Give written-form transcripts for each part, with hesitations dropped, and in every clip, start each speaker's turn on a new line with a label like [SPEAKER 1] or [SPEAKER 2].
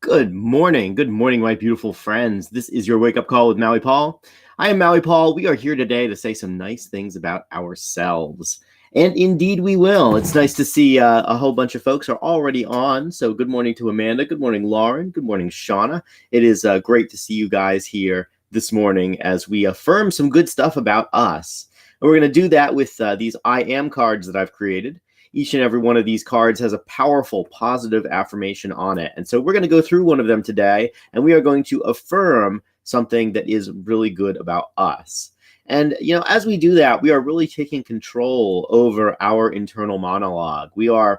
[SPEAKER 1] Good morning. Good morning, my beautiful friends. This is your wake up call with Maui Paul. I am Maui Paul. We are here today to say some nice things about ourselves. And indeed, we will. It's nice to see a whole bunch of folks are already on. So, good morning to Amanda. Good morning, Lauren. Good morning, Shauna. It is great to see you guys here this morning as we affirm some good stuff about us. And we're going to do that with these I am cards that I've created. Each and every one of these cards has a powerful positive affirmation on it. And so we're going to go through one of them today, and we are going to affirm something that is really good about us. And, as we do that, we are really taking control over our internal monologue. We're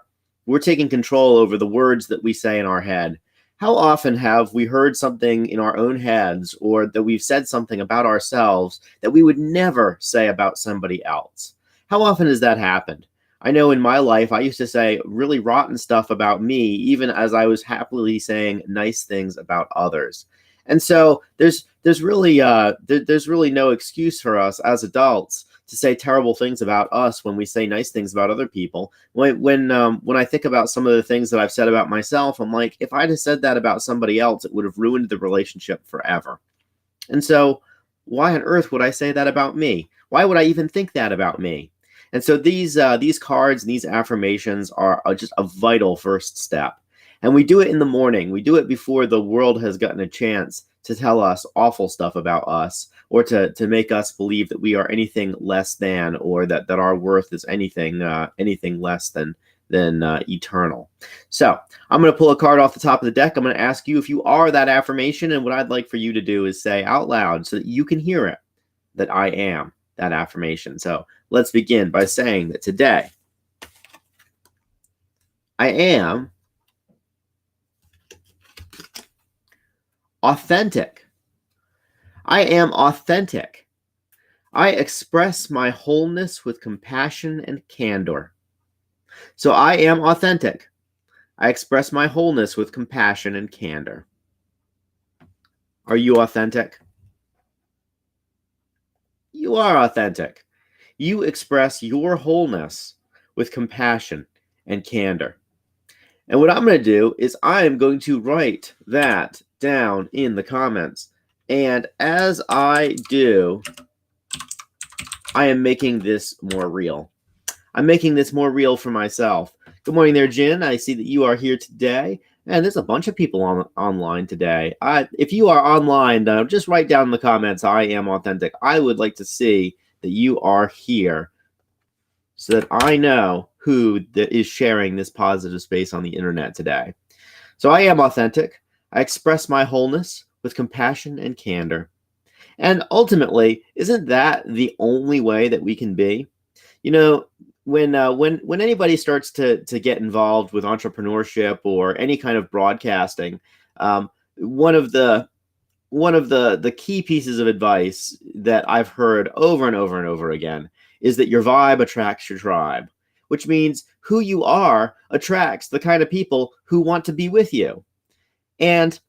[SPEAKER 1] taking control over the words that we say in our head. How often have we heard something in our own heads, or that we've said something about ourselves that we would never say about somebody else? How often has that happened? I know in my life, I used to say really rotten stuff about me, even as I was happily saying nice things about others. And so there's really no excuse for us as adults to say terrible things about us when we say nice things about other people. When I think about some of the things that I've said about myself, I'm like, if I'd have said that about somebody else, it would have ruined the relationship forever. And so why on earth would I say that about me? Why would I even think that about me? And so these cards and these affirmations are just a vital first step. And we do it in the morning. We do it before the world has gotten a chance to tell us awful stuff about us, or to make us believe that we are anything less than, or that our worth is anything less than eternal. So I'm going to pull a card off the top of the deck. I'm going to ask you if you are that affirmation. And what I'd like for you to do is say out loud so that you can hear it, that I am that affirmation. So let's begin by saying that today I am authentic. I am authentic. I express my wholeness with compassion and candor. So I am authentic. I express my wholeness with compassion and candor. Are you authentic? You are authentic. You express your wholeness with compassion and candor. And what I'm going to do is I am going to write that down in the comments. And as I do, I am making this more real. I'm making this more real for myself. Good morning there, Jen. I see that you are here today. And there's a bunch of people online today. If you are online, just write down in the comments, I am authentic. I would like to see that you are here so that I know who is sharing this positive space on the internet today. So I am authentic. I express my wholeness with compassion and candor. And ultimately, isn't that the only way that we can be? When anybody starts to get involved with entrepreneurship or any kind of broadcasting, one of the key pieces of advice that I've heard over and over and over again is that your vibe attracts your tribe, which means who you are attracts the kind of people who want to be with you. And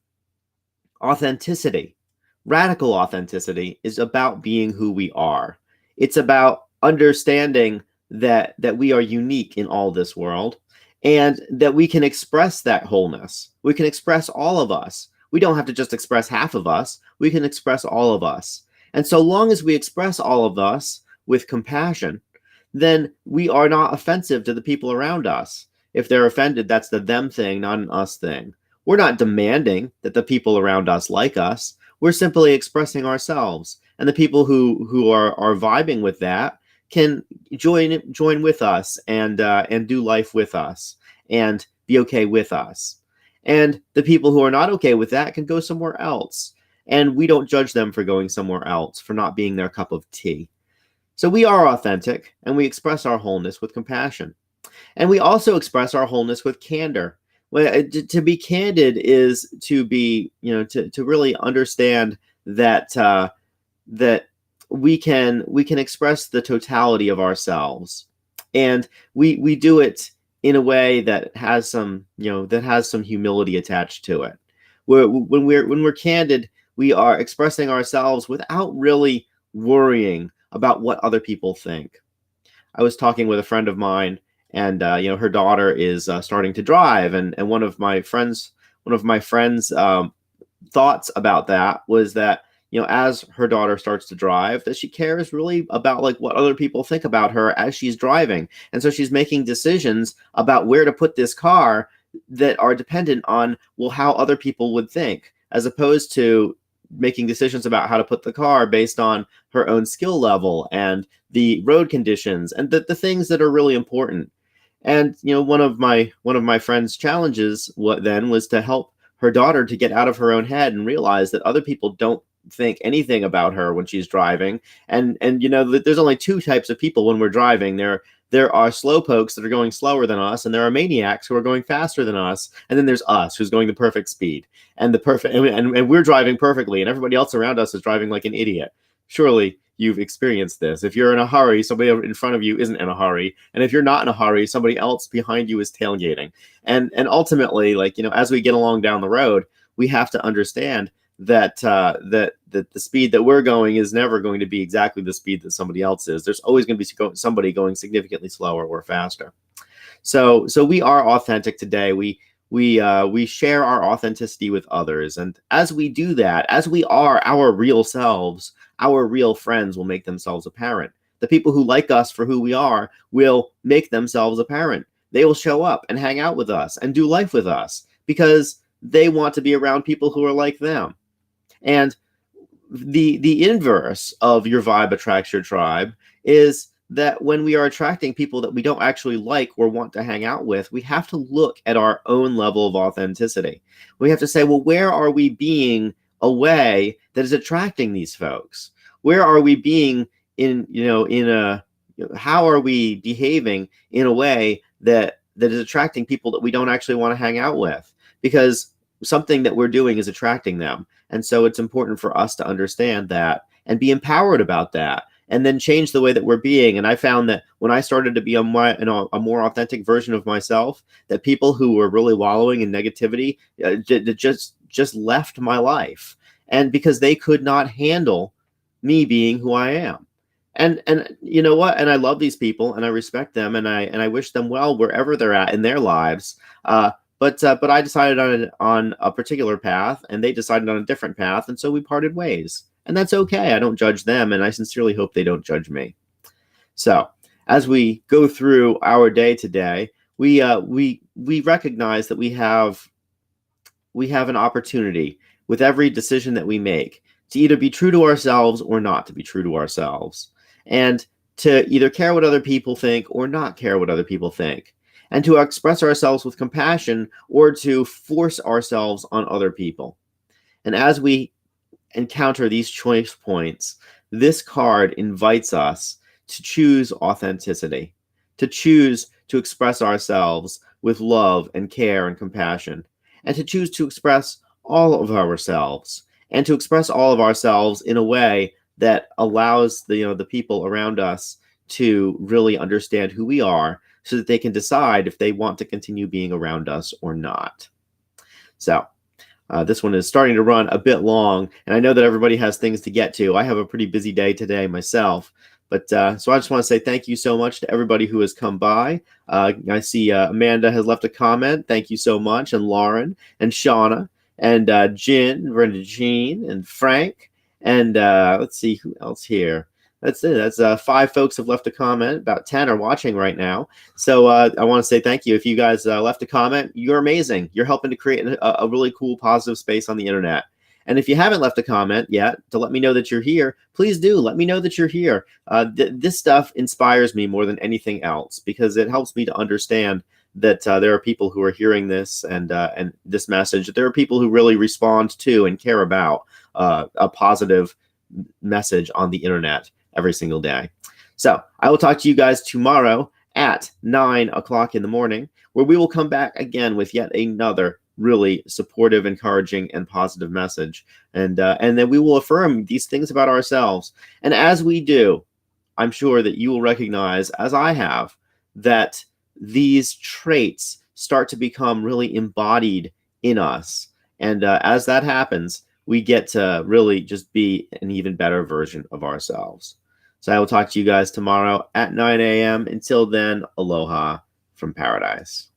[SPEAKER 1] authenticity, radical authenticity, is about being who we are. It's about understanding that we are unique in all this world, and that we can express that wholeness. We can express all of us. We don't have to just express half of us. We can express all of us. And so long as we express all of us with compassion, then we are not offensive to the people around us. If they're offended, that's the them thing, not an us thing. We're not demanding that the people around us like us. We're simply expressing ourselves. And the people who are vibing with that can join with us and do life with us and be okay with us. And the people who are not okay with that can go somewhere else. And we don't judge them for going somewhere else, for not being their cup of tea. So we are authentic, and we express our wholeness with compassion. And we also express our wholeness with candor. Well, to be candid is to be, to really understand that that we can express the totality of ourselves, and we do it in a way that has some humility attached to it. When we're candid, we are expressing ourselves without really worrying about what other people think. I was talking with a friend of mine, and her daughter is starting to drive, and one of my friends my friends' thoughts about that was that, as her daughter starts to drive, that she cares really about like what other people think about her as she's driving. And so she's making decisions about where to put this car that are dependent on, well, how other people would think, as opposed to making decisions about how to put the car based on her own skill level and the road conditions and the things that are really important. And one of my friend's challenges was to help her daughter to get out of her own head and realize that other people don't think anything about her when she's driving. And there's only two types of people when we're driving. There are slowpokes that are going slower than us, and there are maniacs who are going faster than us, and then there's us who's going the perfect speed and we're driving perfectly, and everybody else around us is driving like an idiot. Surely you've experienced this. If you're in a hurry, somebody in front of you isn't in a hurry, and if you're not in a hurry, somebody else behind you is tailgating. And ultimately, like, as we get along down the road, we have to understand that the speed that we're going is never going to be exactly the speed that somebody else is. There's always going to be somebody going significantly slower or faster. So we are authentic today. We share our authenticity with others, and as we do that, as we are our real selves, our real friends will make themselves apparent. The people who like us for who we are will make themselves apparent. They will show up and hang out with us and do life with us because they want to be around people who are like them. And the inverse of your vibe attracts your tribe is that when we are attracting people that we don't actually like or want to hang out with, we have to look at our own level of authenticity. We have to say, well, where are we being a way that is attracting these folks? Where are we being how are we behaving in a way that is attracting people that we don't actually want to hang out with? Because something that we're doing is attracting them. And so it's important for us to understand that and be empowered about that, and then change the way that we're being. And I found that when I started to be a more authentic version of myself, that people who were really wallowing in negativity just left my life, and because they could not handle me being who I am. And you know what? And I love these people, and I respect them, and I wish them well wherever they're at in their lives. But I decided on a particular path, and they decided on a different path, and so we parted ways. And that's okay. I don't judge them, and I sincerely hope they don't judge me. So as we go through our day today, we recognize that we have an opportunity with every decision that we make to either be true to ourselves or not to be true to ourselves, and to either care what other people think or not care what other people think, and to express ourselves with compassion or to force ourselves on other people. And as we encounter these choice points, this card invites us to choose authenticity, to choose to express ourselves with love and care and compassion, and to choose to express all of ourselves, and to express all of ourselves in a way that allows the people around us to really understand who we are, so that they can decide if they want to continue being around us or not. So this one is starting to run a bit long, and I know that everybody has things to get to. I have a pretty busy day today myself, but so I just want to say thank you so much to everybody who has come by. I see Amanda has left a comment. Thank you so much, and Lauren and Shauna and Jen, Brenda Jean, and Frank, and let's see who else here. That's it. That's 5 folks have left a comment. About 10 are watching right now. So I want to say thank you. If you guys left a comment, you're amazing. You're helping to create a really cool, positive space on the internet. And if you haven't left a comment yet to let me know that you're here, please do. Let me know that you're here. This stuff inspires me more than anything else, because it helps me to understand that there are people who are hearing this and this message. There are people who really respond to and care about a positive message on the internet every single day. So I will talk to you guys tomorrow at 9 o'clock in the morning, where we will come back again with yet another really supportive, encouraging, and positive message. And then we will affirm these things about ourselves. And as we do, I'm sure that you will recognize, as I have, that these traits start to become really embodied in us. And as that happens, we get to really just be an even better version of ourselves. So I will talk to you guys tomorrow at 9 a.m. Until then, aloha from paradise.